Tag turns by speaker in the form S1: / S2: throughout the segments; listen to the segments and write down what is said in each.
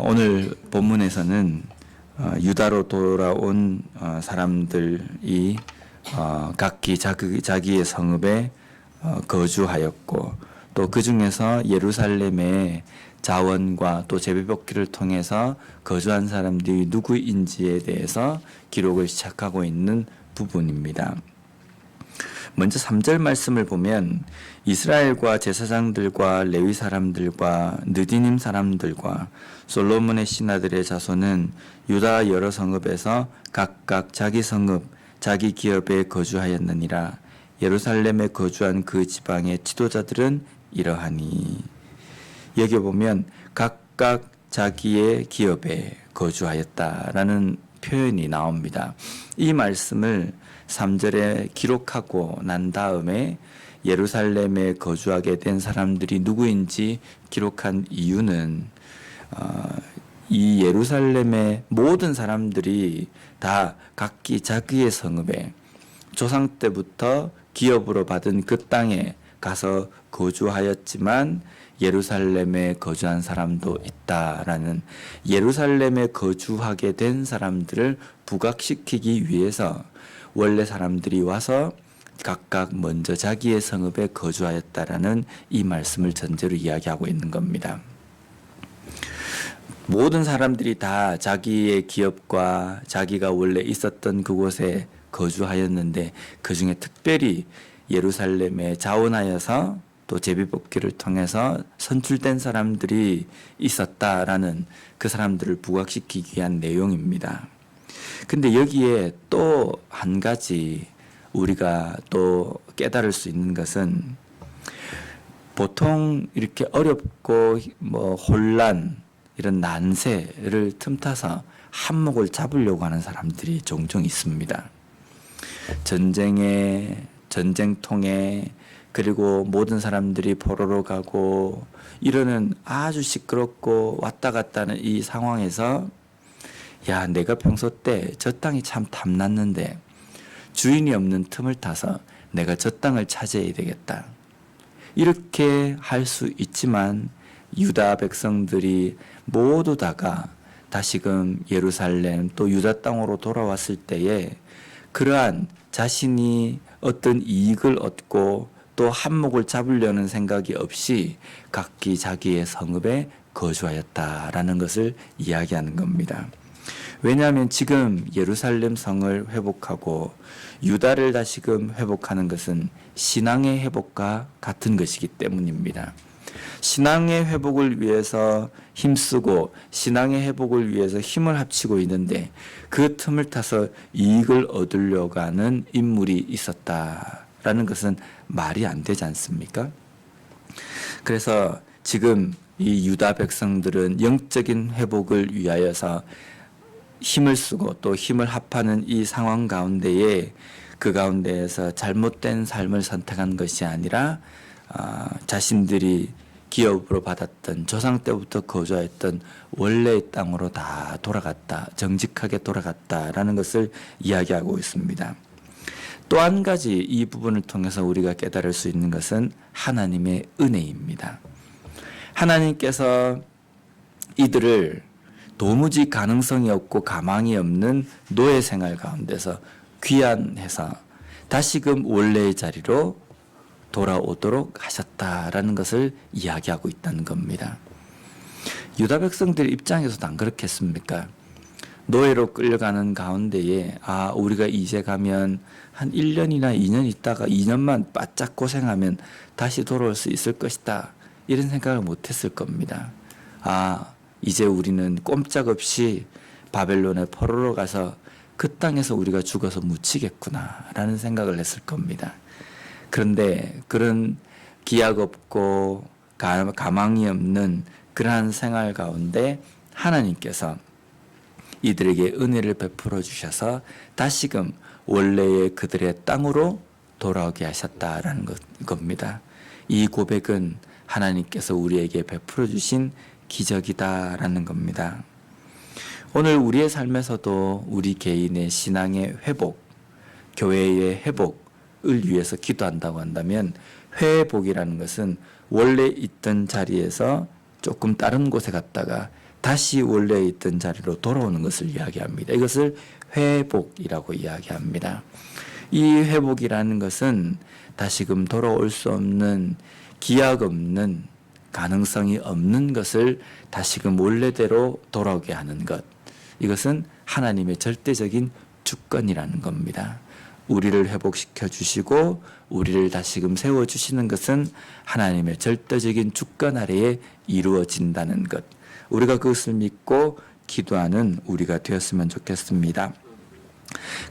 S1: 오늘 본문에서는 유다로 돌아온 사람들이 각기 자기의 성읍에 거주하였고, 또 그 중에서 예루살렘의 자원과 또 제비뽑기를 통해서 거주한 사람들이 누구인지에 대해서 기록을 시작하고 있는 부분입니다. 먼저 3절 말씀을 보면 이스라엘과 제사장들과 레위 사람들과 느디님 사람들과 솔로몬의 신하들의 자손은 유다 여러 성읍에서 각각 자기 성읍, 자기 기업에 거주하였느니라. 예루살렘에 거주한 그 지방의 지도자들은 이러하니. 여기 보면 각각 자기의 기업에 거주하였다라는 표현이 나옵니다. 이 말씀을 3절에 기록하고 난 다음에 예루살렘에 거주하게 된 사람들이 누구인지 기록한 이유는 이 예루살렘의 모든 사람들이 다 각기 자기의 성읍에 조상 때부터 기업으로 받은 그 땅에 가서 거주하였지만 예루살렘에 거주한 사람도 있다라는, 예루살렘에 거주하게 된 사람들을 부각시키기 위해서 원래 사람들이 와서 각각 먼저 자기의 성읍에 거주하였다라는 이 말씀을 전제로 이야기하고 있는 겁니다. 모든 사람들이 다 자기의 기업과 자기가 원래 있었던 그곳에 거주하였는데, 그 중에 특별히 예루살렘에 자원하여서 또 제비뽑기를 통해서 선출된 사람들이 있었다라는, 그 사람들을 부각시키기 위한 내용입니다. 근데 여기에 또 한 가지 우리가 또 깨달을 수 있는 것은, 보통 이렇게 어렵고 혼란, 이런 난세를 틈타서 한몫을 잡으려고 하는 사람들이 종종 있습니다. 전쟁통에 그리고 모든 사람들이 포로로 가고 이러는 아주 시끄럽고 왔다 갔다 하는 이 상황에서, 야, 내가 평소 때 저 땅이 참 탐났는데 주인이 없는 틈을 타서 내가 저 땅을 차지해야 되겠다, 이렇게 할 수 있지만, 유다 백성들이 모두 다가 다시금 예루살렘 또 유다 땅으로 돌아왔을 때에 그러한 자신이 어떤 이익을 얻고 또 한몫을 잡으려는 생각이 없이 각기 자기의 성읍에 거주하였다라는 것을 이야기하는 겁니다. 왜냐하면 지금 예루살렘 성을 회복하고 유다를 다시금 회복하는 것은 신앙의 회복과 같은 것이기 때문입니다. 신앙의 회복을 위해서 힘쓰고 신앙의 회복을 위해서 힘을 합치고 있는데, 그 틈을 타서 이익을 얻으려고 하는 인물이 있었다라는 것은 말이 안 되지 않습니까? 그래서 지금 이 유다 백성들은 영적인 회복을 위하여서 힘을 쓰고 또 힘을 합하는 이 상황 가운데에, 그 가운데에서 잘못된 삶을 선택한 것이 아니라 자신들이 기업으로 받았던 조상 때부터 거주했던 원래의 땅으로 다 돌아갔다, 정직하게 돌아갔다라는 것을 이야기하고 있습니다. 또 한 가지 이 부분을 통해서 우리가 깨달을 수 있는 것은 하나님의 은혜입니다. 하나님께서 이들을 도무지 가능성이 없고 가망이 없는 노예 생활 가운데서 귀환해서 다시금 원래의 자리로 돌아오도록 하셨다라는 것을 이야기하고 있다는 겁니다. 유다 백성들 입장에서도 안 그렇겠습니까? 노예로 끌려가는 가운데에 우리가 이제 가면 한 1년이나 2년 있다가 2년만 바짝 고생하면 다시 돌아올 수 있을 것이다, 이런 생각을 못했을 겁니다. 이제 우리는 꼼짝없이 바벨론의 포로로 가서 그 땅에서 우리가 죽어서 묻히겠구나 라는 생각을 했을 겁니다. 그런데 그런 기약 없고 가망이 없는 그러한 생활 가운데 하나님께서 이들에게 은혜를 베풀어 주셔서 다시금 원래의 그들의 땅으로 돌아오게 하셨다라는 겁니다. 이 고백은 하나님께서 우리에게 베풀어 주신 기적이다라는 겁니다. 오늘 우리의 삶에서도 우리 개인의 신앙의 회복, 교회의 회복을 위해서 기도한다고 한다면, 회복이라는 것은 원래 있던 자리에서 조금 다른 곳에 갔다가 다시 원래 있던 자리로 돌아오는 것을 이야기합니다. 이것을 회복이라고 이야기합니다. 이 회복이라는 것은 다시금 돌아올 수 없는, 기약 없는, 가능성이 없는 것을 다시금 원래대로 돌아오게 하는 것. 이것은 하나님의 절대적인 주권이라는 겁니다. 우리를 회복시켜 주시고 우리를 다시금 세워주시는 것은 하나님의 절대적인 주권 아래에 이루어진다는 것. 우리가 그것을 믿고 기도하는 우리가 되었으면 좋겠습니다.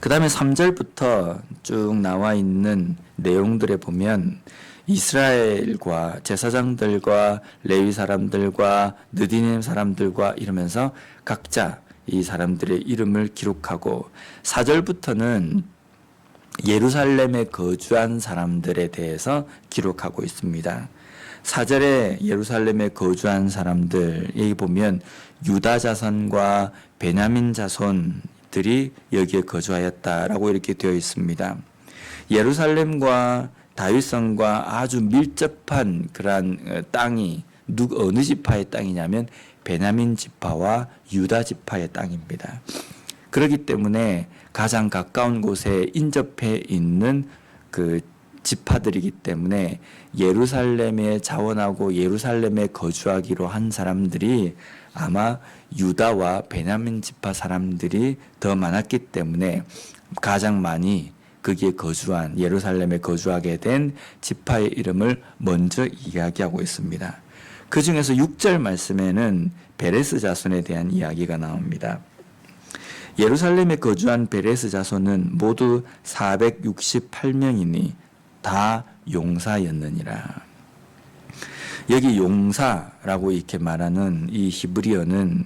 S1: 그 다음에 3절부터 쭉 나와 있는 내용들에 보면 이스라엘과 제사장들과 레위 사람들과 느디님 사람들과 이러면서 각자 이 사람들의 이름을 기록하고 4절부터는 예루살렘에 거주한 사람들에 대해서 기록하고 있습니다. 4절에 예루살렘에 거주한 사람들, 여기 보면 유다 자손과 베냐민 자손들이 여기에 거주하였다라고 이렇게 되어 있습니다. 예루살렘과 다윗성과 아주 밀접한 그러한 땅이 어느 지파의 땅이냐면 베냐민 지파와 유다 지파의 땅입니다. 그렇기 때문에 가장 가까운 곳에 인접해 있는 그 지파들이기 때문에 예루살렘에 자원하고 예루살렘에 거주하기로 한 사람들이 아마 유다와 베냐민 지파 사람들이 더 많았기 때문에 가장 많이 거기에 거주한, 예루살렘에 거주하게 된 지파의 이름을 먼저 이야기하고 있습니다. 그 중에서 6절 말씀에는 베레스 자손에 대한 이야기가 나옵니다. 예루살렘에 거주한 베레스 자손은 모두 468명이니 다 용사였느니라. 여기 용사라고 이렇게 말하는 이 히브리어는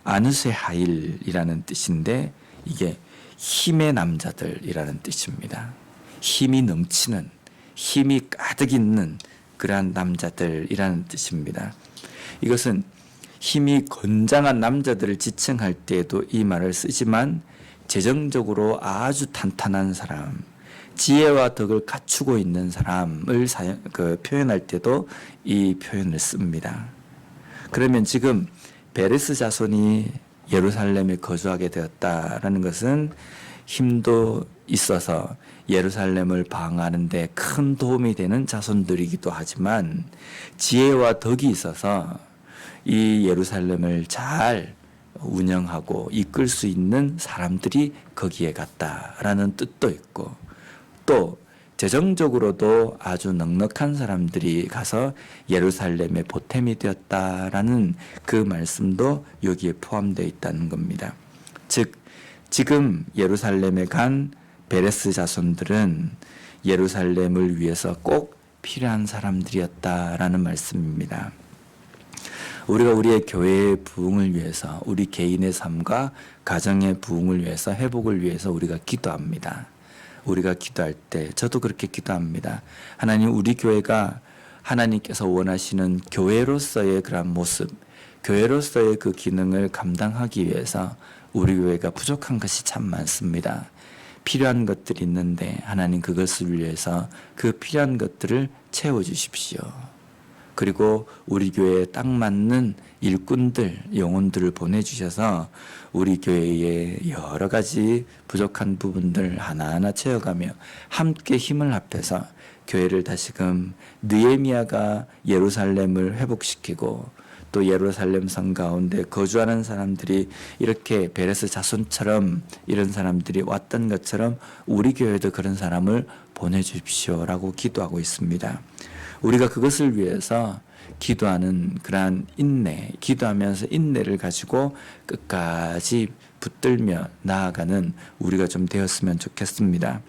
S1: 아느세 하일이라는 뜻인데 이게 힘의 남자들이라는 뜻입니다. 힘이 넘치는, 힘이 가득 있는 그러한 남자들이라는 뜻입니다. 이것은 힘이 건장한 남자들을 지칭할 때에도 이 말을 쓰지만 재정적으로 아주 탄탄한 사람, 지혜와 덕을 갖추고 있는 사람을 표현할 때도 이 표현을 씁니다. 그러면 지금 베레스 자손이 예루살렘에 거주하게 되었다라는 것은 힘도 있어서 예루살렘을 방어하는 데 큰 도움이 되는 자손들이기도 하지만 지혜와 덕이 있어서 이 예루살렘을 잘 운영하고 이끌 수 있는 사람들이 거기에 갔다라는 뜻도 있고 또 재정적으로도 아주 넉넉한 사람들이 가서 예루살렘의 보탬이 되었다라는 그 말씀도 여기에 포함되어 있다는 겁니다. 즉 지금 예루살렘에 간 베레스 자손들은 예루살렘을 위해서 꼭 필요한 사람들이었다라는 말씀입니다. 우리가 우리의 교회의 부흥을 위해서, 우리 개인의 삶과 가정의 부흥을 위해서, 회복을 위해서 우리가 기도합니다. 우리가 기도할 때 저도 그렇게 기도합니다. 하나님, 우리 교회가 하나님께서 원하시는 교회로서의 그런 모습, 교회로서의 그 기능을 감당하기 위해서 우리 교회가 부족한 것이 참 많습니다. 필요한 것들이 있는데 하나님 그것을 위해서 그 필요한 것들을 채워주십시오. 그리고 우리 교회에 딱 맞는 일꾼들, 영혼들을 보내주셔서 우리 교회의 여러 가지 부족한 부분들 하나하나 채워가며 함께 힘을 합해서 교회를 다시금 느헤미야가 예루살렘을 회복시키고 또 예루살렘 성 가운데 거주하는 사람들이 이렇게 베레스 자손처럼 이런 사람들이 왔던 것처럼 우리 교회도 그런 사람을 보내주십시오라고 기도하고 있습니다. 우리가 그것을 위해서 기도하는 그러한 인내, 기도하면서 인내를 가지고 끝까지 붙들며 나아가는 우리가 좀 되었으면 좋겠습니다.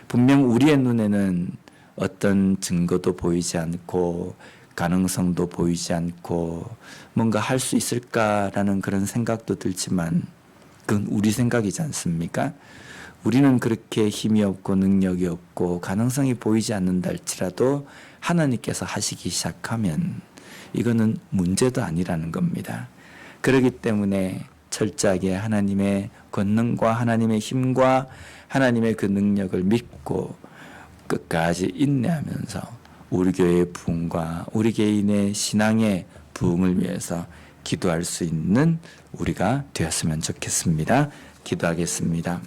S1: 분명 우리의 눈에는 어떤 증거도 보이지 않고 가능성도 보이지 않고 뭔가 할 수 있을까라는 그런 생각도 들지만 그건 우리 생각이지 않습니까? 우리는 그렇게 힘이 없고 능력이 없고 가능성이 보이지 않는다 할지라도 하나님께서 하시기 시작하면 이거는 문제도 아니라는 겁니다. 그렇기 때문에 철저하게 하나님의 권능과 하나님의 힘과 하나님의 그 능력을 믿고 끝까지 인내하면서 우리 교회의 부흥과 우리 개인의 신앙의 부흥을 위해서 기도할 수 있는 우리가 되었으면 좋겠습니다. 기도하겠습니다.